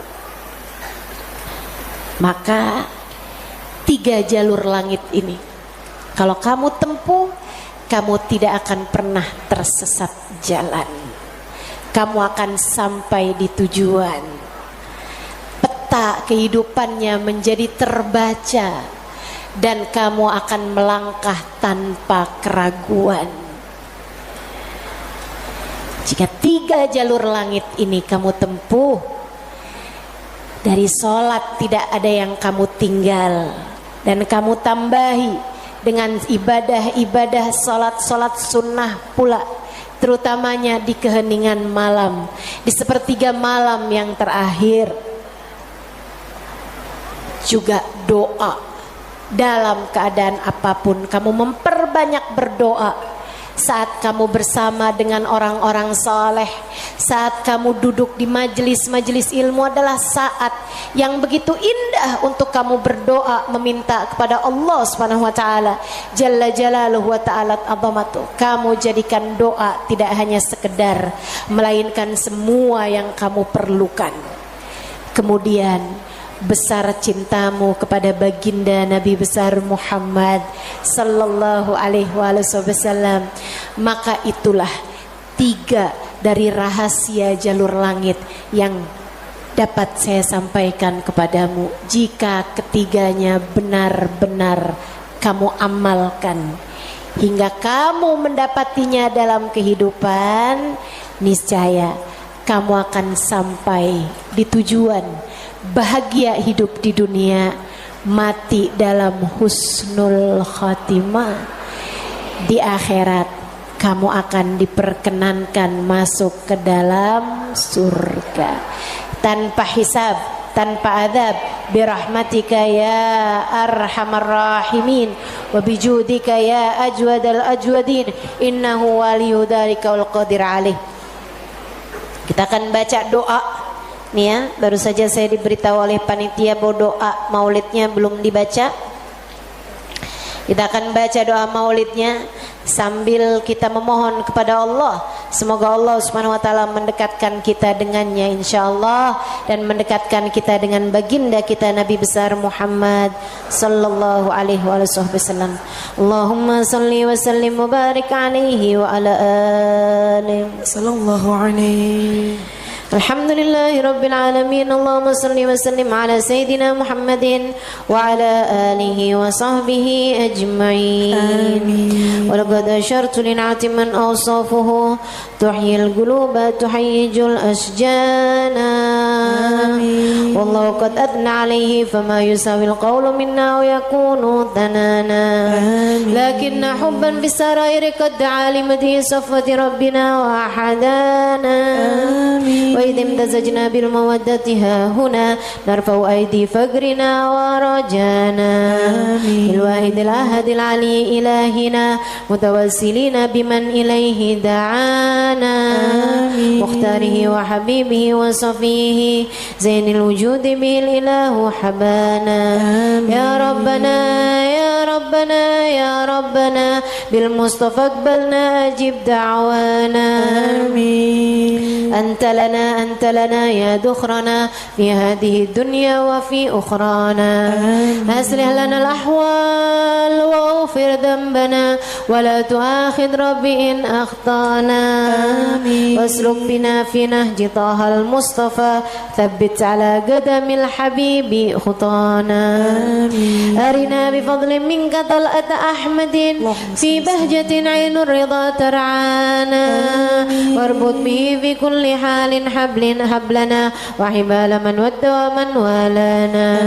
Maka 3 jalur langit ini kalau kamu tempuh, kamu tidak akan pernah tersesat jalan. Kamu akan sampai di tujuan. Peta kehidupannya menjadi terbaca, dan kamu akan melangkah tanpa keraguan. Jika 3 jalur langit ini kamu tempuh, dari sholat tidak ada yang kamu tinggal, dan kamu tambahi dengan ibadah-ibadah sholat-sholat sunnah pula, terutamanya di keheningan malam, di sepertiga malam yang terakhir. Juga doa. Dalam keadaan apapun kamu memperbanyak berdoa. Saat kamu bersama dengan orang-orang saleh, saat kamu duduk di majelis-majelis ilmu adalah saat yang begitu indah untuk kamu berdoa, meminta kepada Allah Subhanahu wa taala jalla jalaluhu wa ta'ala azamatu. Kamu jadikan doa tidak hanya sekedar, melainkan semua yang kamu perlukan. Kemudian besar cintamu kepada baginda Nabi besar Muhammad sallallahu alaihi wasallam, maka itulah 3 dari rahasia jalur langit yang dapat saya sampaikan kepadamu. Jika ketiganya benar-benar kamu amalkan hingga kamu mendapatinya dalam kehidupan, niscaya kamu akan sampai di tujuan. Bahagia hidup di dunia, mati dalam husnul khatimah. Di akhirat kamu akan diperkenankan masuk ke dalam surga tanpa hisab, tanpa adab, birahmatika ya arhamar rahimin wa bijudika ya ajwadal ajwadin innahu waliyu dzalika wal qadir alaih. Kita akan baca doa. Nih ya, baru saja saya diberitahu oleh panitia bahwa doa maulidnya belum dibaca. Kita akan baca doa maulidnya sambil kita memohon kepada Allah. Semoga Allah Subhanahu wa taala mendekatkan kita dengannya insyaallah, dan mendekatkan kita dengan baginda kita Nabi besar Muhammad sallallahu alaihi wasallam. Allahumma salli wa sallim wa barik alaihi wa ala alihi sallallahu alaihi. Alhamdulillahi Rabbil Alamin. Allahumma salli wa sallim ala Sayyidina Muhammadin wa ala alihi wa sahbihi ajma'in. Wa laqad ashartu lin'ati man awsafuhu tuhyil quluba tuhayyijul asjana. Wallahu qad adna alayhi fama yusawil qawlu minna wa yakunu tanana. Lakinna hubban bisarairi qad alimati safwati rabbina wa ahadana. وإذ امتزجنا بالمودة ها هنا نرفع أيدي فقرنا ورجانا بالواحد الأحد العلي إلهنا متوسلين بمن إليه دعانا مختاره وحبيبه وصفيه زين الوجود به الإله حبانا يا ربنا يا ربنا يا ربنا بالمصطفى اقبلنا أجب دعوانا أنت لنا يا دخرنا في هذه الدنيا وفي أخرانا أصلح لنا الأحوال واغفر ذنبنا ولا تؤاخذ ربي إن أخطأنا واسلك بنا في نهج طه المصطفى ثبت على قدم الحبيب خطانا أرنا بفضل منك طلعة أحمد في بهجة عين الرضا ترعانا واربط به في كل حال حبلنا وحبال من ود ومن والانا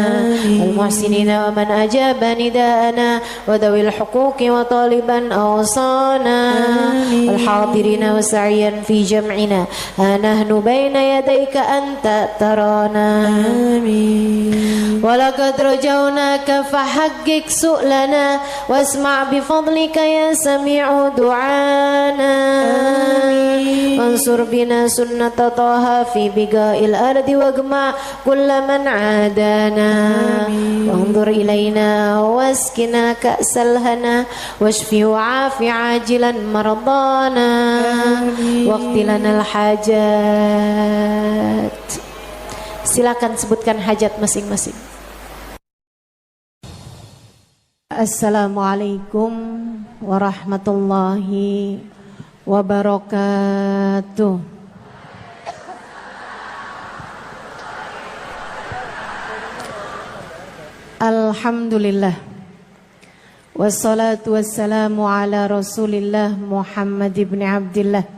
المحسنين ومن أجاب نداءنا وذوي الحقوق وطالبا أوصانا الحاضرين وسعيا في جمعنا نحن بين يديك أنت ترانا ولقد رجوناك فحقق سؤلنا واسمع بفضلك يا سميع دعانا وانصر بنا سنة طه في بقاء الأرض واجمع كل من عادانا وانظر إلينا واسكنا كأس الهنا واشفي وعاف عاجلا مرضانا واقض لنا الحاجات. Silakan sebutkan hajat masing-masing. Assalamualaikum warahmatullahi wabarakatuh. Alhamdulillah. Wassalatu wassalamu ala Rasulillah Muhammad ibn Abdillah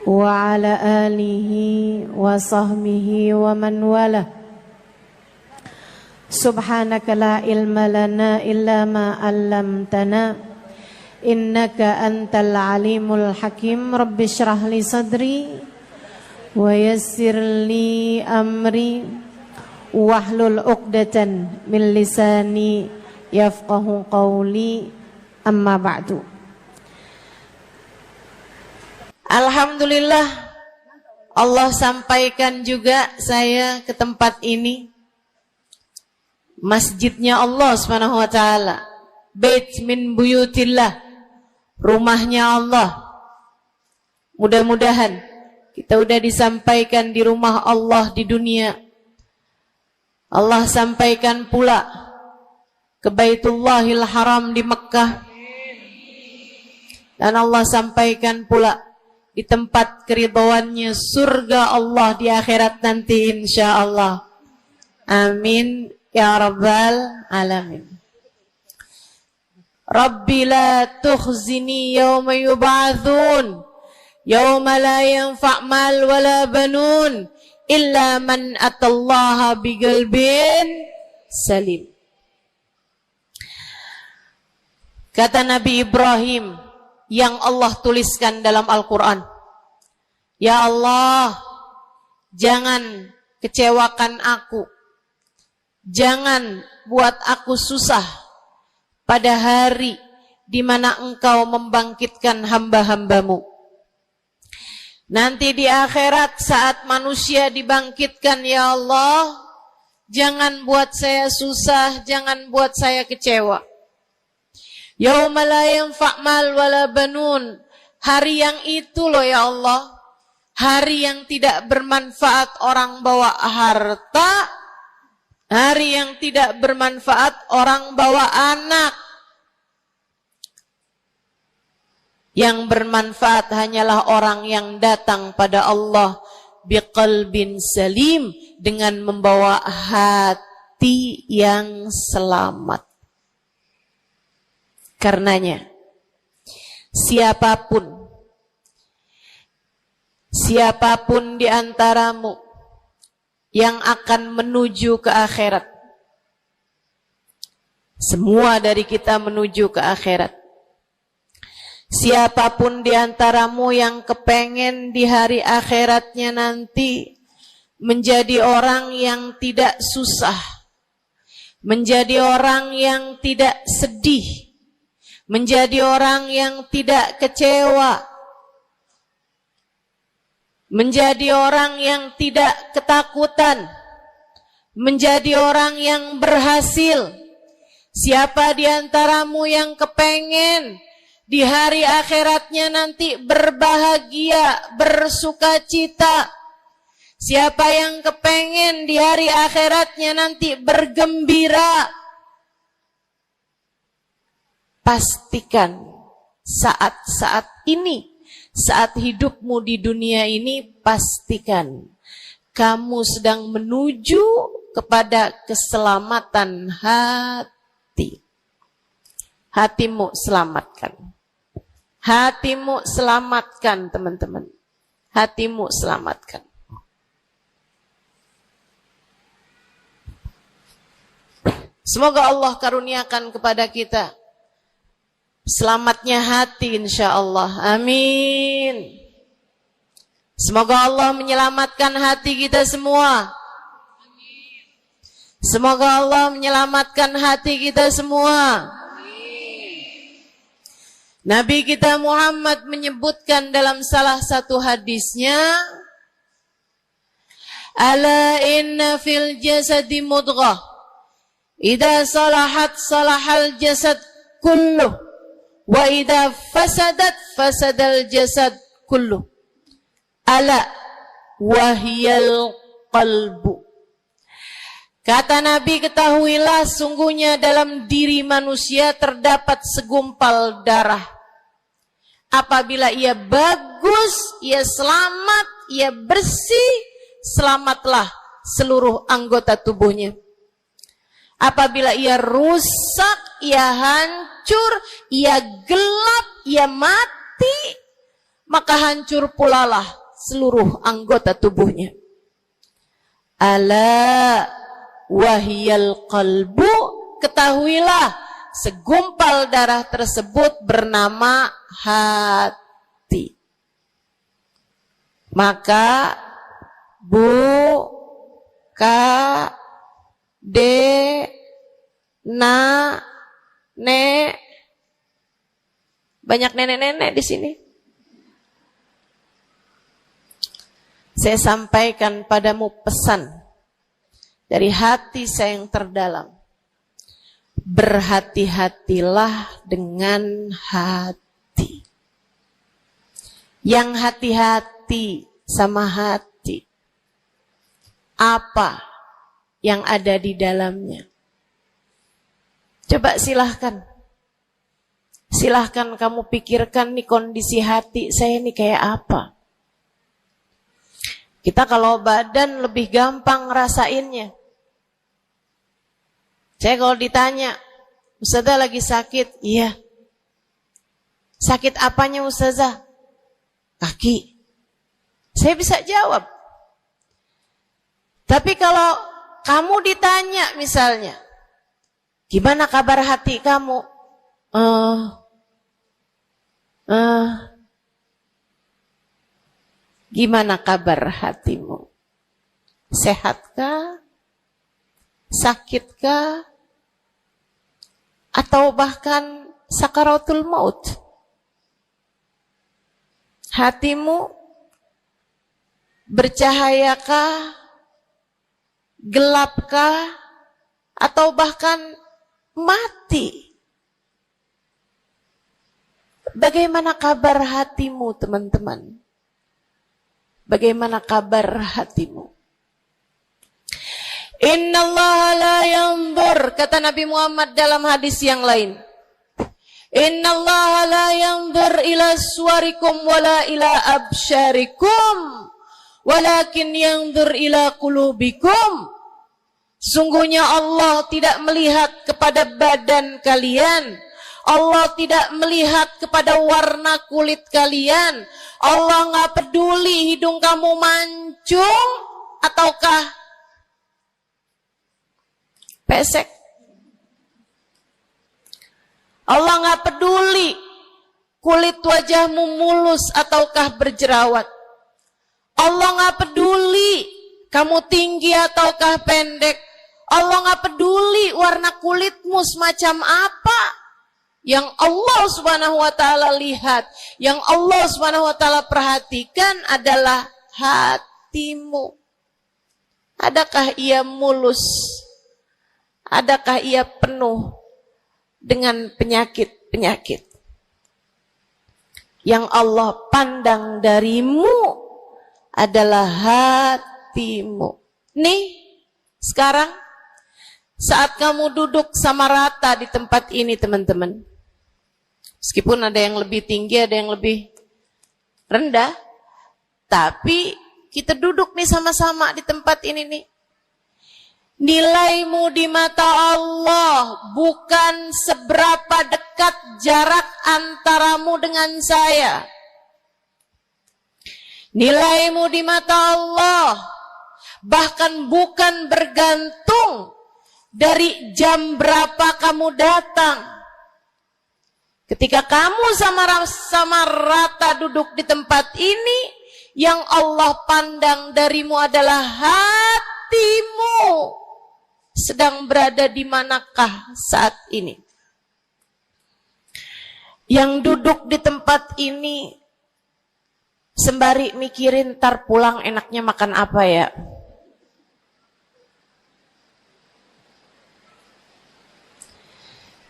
wa ala alihi wa sahbihi wa man wala. Subhanaka la ilma lana illa ma 'allamtana innaka antal alimul hakim. Rabbi shrah li sadri wa yassir li amri wahlul 'uqdatan min lisani yafqahu qawli. Amma ba'du. Alhamdulillah, Allah sampaikan juga saya ke tempat ini. Masjidnya Allah Subhanahu wa taala, bait min buyutillah, rumahnya Allah. Mudah-mudahan kita udah disampaikan di rumah Allah di dunia. Allah sampaikan pula ke Baitullahil Haram di Mekkah. Dan Allah sampaikan pula di tempat keridhaannya surga Allah di akhirat nanti insyaallah. Amin ya rabbal alamin. Rabbi la tukhzini yawma yub'atsun yawma la yanfa' mal wala banun illa man atallaha biqalbin salim. Kata Nabi Ibrahim yang Allah tuliskan dalam Al-Quran, ya Allah, jangan kecewakan aku, jangan buat aku susah pada hari di mana Engkau membangkitkan hamba-hambamu. Nanti di akhirat saat manusia dibangkitkan, ya Allah, jangan buat saya susah, jangan buat saya kecewa. Yauma la yanfa' mal wala banun. Hari yang itu loh ya Allah, hari yang tidak bermanfaat orang bawa harta, hari yang tidak bermanfaat orang bawa anak. Yang bermanfaat hanyalah orang yang datang pada Allah biqalbin salim, dengan membawa hati yang selamat. Karenanya siapapun di antaramu yang akan menuju ke akhirat, semua dari kita menuju ke akhirat, Siapapun di antaramu yang kepengen di hari akhiratnya nanti menjadi orang yang tidak susah, menjadi orang yang tidak sedih, menjadi orang yang tidak kecewa, menjadi orang yang tidak ketakutan, menjadi orang yang berhasil. Siapa di antaramu yang kepengen di hari akhiratnya nanti berbahagia, bersukacita? Siapa yang kepengen di hari akhiratnya nanti bergembira? Pastikan saat-saat ini, saat hidupmu di dunia ini, pastikan kamu sedang menuju kepada keselamatan hati. Hatimu selamatkan. Hatimu selamatkan, teman-teman. Hatimu selamatkan. Semoga Allah karuniakan kepada kita selamatnya hati, insyaallah. Amin. Semoga Allah menyelamatkan hati kita semua. Semoga Allah menyelamatkan hati kita semua. Nabi kita Muhammad menyebutkan dalam salah satu hadisnya, ala inna fil jasadi mudghah, idza salahat salahal jasad kulluh, wa idza fasadat fasadal jasad kulluh. Ala wahiyal qalbu. Kata Nabi, ketahuilah sungguhnya dalam diri manusia terdapat segumpal darah. Apabila ia bagus, ia selamat, ia bersih, selamatlah seluruh anggota tubuhnya. Apabila ia rusak, ia hancur, ia gelap, ia mati, maka hancur pulalah seluruh anggota tubuhnya. Ala wahiyal qalbu, ketahuilah segumpal darah tersebut bernama hati. Maka bu, ka, de, na, ne, banyak nenek-nenek di sini. Saya sampaikan padamu pesan dari hati saya yang terdalam. Berhati-hatilah dengan hati. Yang hati-hati sama hati, apa yang ada di dalamnya? Coba silahkan. Silahkan kamu pikirkan nih, kondisi hati saya ini kayak apa. Kita kalau badan lebih gampang ngerasainnya. Saya kalau ditanya, Ustazah lagi sakit? Iya. Sakit apanya Ustazah? Kaki. Saya bisa jawab. Tapi kalau kamu ditanya misalnya, gimana kabar hati kamu? Gimana kabar hatimu? Sehatkah? Sakitkah? Atau bahkan sakaratul maut? Hatimu bercahayakah? Gelapkah? Atau bahkan mati? Bagaimana kabar hatimu, teman-teman? Bagaimana kabar hatimu? Innallaha la yanzur, kata Nabi Muhammad dalam hadis yang lain. Innallaha la yanzur ila suwarikum wala ila absyarikum, walakin yanzur ila qulubikum. Sungguhnya Allah tidak melihat kepada badan kalian. Allah tidak melihat kepada warna kulit kalian. Allah nggak peduli hidung kamu mancung ataukah pesek. Allah nggak peduli kulit wajahmu mulus ataukah berjerawat. Allah nggak peduli kamu tinggi ataukah pendek. Allah nggak peduli warna kulitmu semacam apa. Yang Allah Subhanahu wa taala lihat, yang Allah Subhanahu wa taala perhatikan adalah hatimu. Adakah ia mulus? Adakah ia penuh dengan penyakit-penyakit? Yang Allah pandang darimu adalah hatimu. Nih, sekarang saat kamu duduk sama rata di tempat ini, teman-teman. Meskipun ada yang lebih tinggi, ada yang lebih rendah, tapi kita duduk nih sama-sama di tempat ini nih. Nilaimu di mata Allah bukan seberapa dekat jarak antaramu dengan saya. Nilaimu di mata Allah bahkan bukan bergantung dari jam berapa kamu datang. Ketika kamu sama rata duduk di tempat ini, yang Allah pandang darimu adalah hatimu. Sedang berada di manakah saat ini? Yang duduk di tempat ini sembari mikirin ntar pulang enaknya makan apa ya?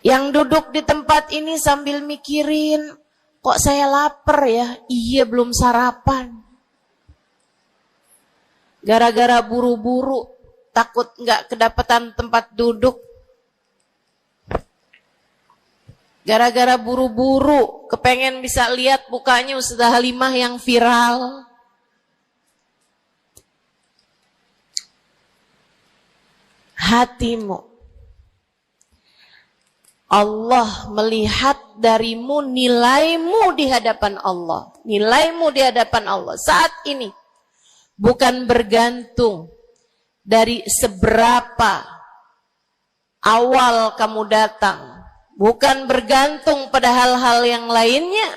Yang duduk di tempat ini sambil mikirin, kok saya lapar ya? Iya, belum sarapan. Gara-gara buru-buru, takut nggak kedapatan tempat duduk. Gara-gara buru-buru, kepengen bisa lihat mukanya Ustazah Halimah yang viral. Hatimu. Allah melihat darimu, nilaimu di hadapan Allah. Nilaimu di hadapan Allah saat ini bukan bergantung dari seberapa awal kamu datang, bukan bergantung pada hal-hal yang lainnya,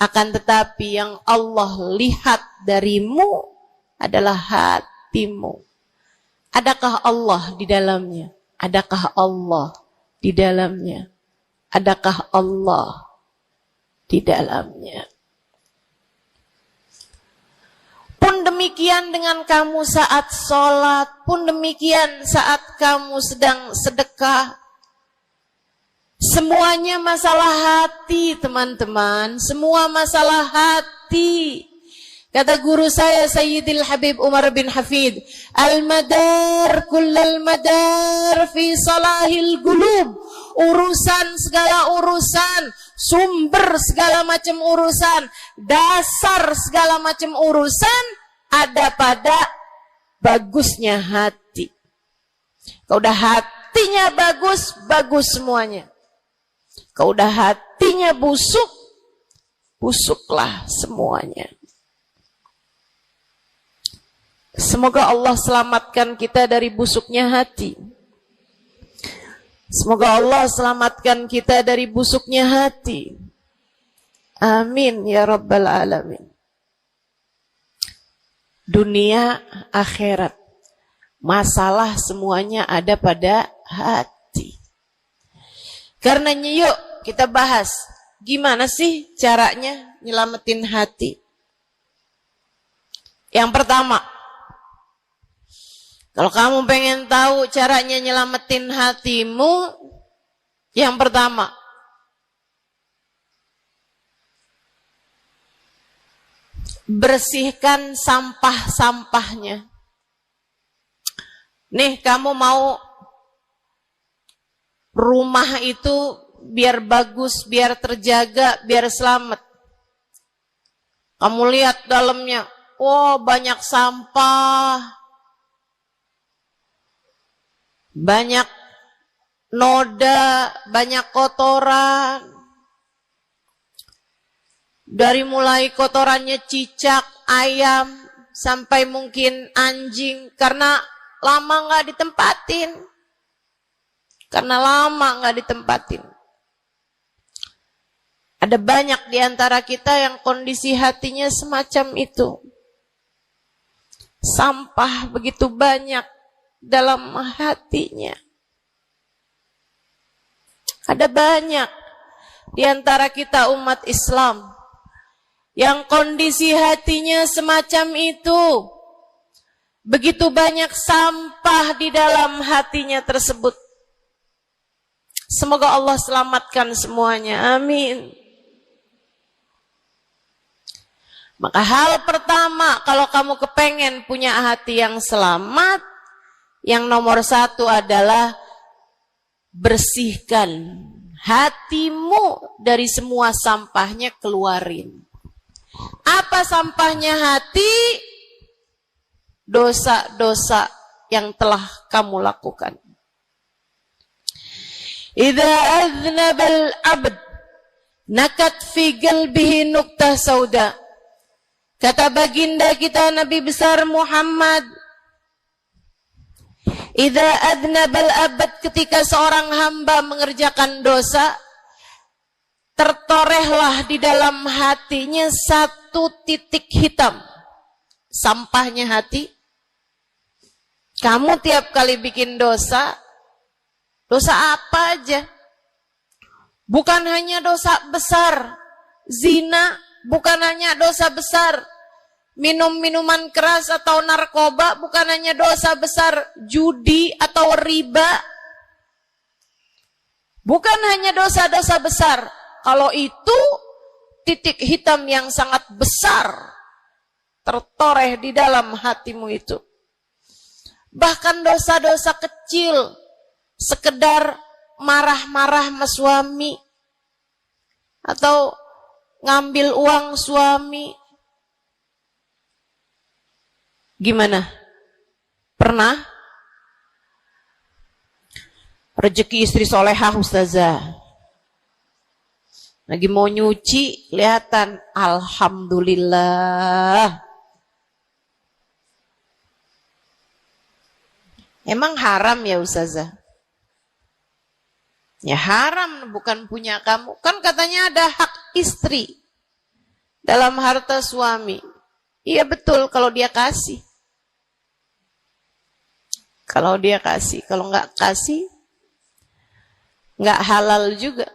akan tetapi yang Allah lihat darimu adalah hatimu. Adakah Allah di dalamnya? Adakah Allah di dalamnya? Adakah Allah di dalamnya? Pun demikian dengan kamu saat sholat, pun demikian saat kamu sedang sedekah. Semuanya masalah hati, teman-teman. Semua masalah hati. Kata guru saya Sayyidil Habib Umar bin Hafid, al-madar kullal madar fi salahil gulub. Urusan segala urusan, sumber segala macam urusan, dasar segala macam urusan ada pada bagusnya hati. Kalau udah hatinya bagus, bagus semuanya. Kalau udah hatinya busuk, busuklah semuanya. Semoga Allah selamatkan kita dari busuknya hati. Semoga Allah selamatkan kita dari busuknya hati. Amin ya Rabbal Alamin. Dunia, akhirat, masalah semuanya ada pada hati. Karenanya yuk kita bahas gimana sih caranya nyelamatin hati. Yang pertama, kalau kamu pengen tahu caranya nyelamatin hatimu, yang pertama, bersihkan sampah-sampahnya. Nih, kamu mau rumah itu biar bagus, biar terjaga, biar selamat. Kamu lihat dalamnya, oh banyak sampah. Banyak noda, banyak kotoran. Dari mulai kotorannya cicak, ayam, sampai mungkin anjing. Karena lama nggak ditempatin. Ada banyak di antara kita yang kondisi hatinya semacam itu. Sampah begitu banyak dalam hatinya. Ada banyak di antara kita umat Islam yang kondisi hatinya semacam itu. Begitu banyak sampah di dalam hatinya tersebut. Semoga Allah selamatkan semuanya. Amin. Maka hal pertama, kalau kamu kepengen punya hati yang selamat, yang nomor satu adalah bersihkan hatimu dari semua sampahnya, keluarin. Apa sampahnya hati? Dosa-dosa yang telah kamu lakukan. Idza aznabal abd nakat fi qalbihi nuqtah sauda. Kata baginda kita Nabi besar Muhammad, idza aznabal abd, ketika seorang hamba mengerjakan dosa, tertorehlah di dalam hatinya satu titik hitam. Sampahnya hati. Kamu tiap kali bikin dosa, dosa apa aja? Bukan hanya dosa besar, zina, bukan hanya dosa besar, minum minuman keras atau narkoba, bukan hanya dosa besar, judi atau riba, bukan hanya dosa-dosa besar. Kalau itu titik hitam yang sangat besar tertoreh di dalam hatimu itu. Bahkan dosa-dosa kecil, sekedar marah-marah sama suami, atau ngambil uang suami. Gimana? Pernah? Rezeki istri solehah ustazah. Lagi mau nyuci, kelihatan, alhamdulillah. Emang haram ya ustazah? Ya haram, bukan punya kamu. Kan katanya ada hak istri dalam harta suami. Iya betul kalau dia kasih. Kalau dia kasih, kalau nggak kasih, nggak halal juga.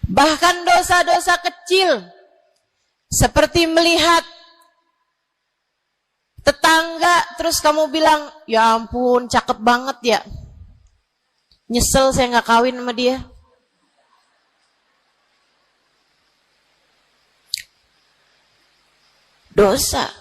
Bahkan dosa-dosa kecil, seperti melihat tetangga, terus kamu bilang, ya ampun, cakep banget ya. Nyesel saya nggak kawin sama dia. Dosa.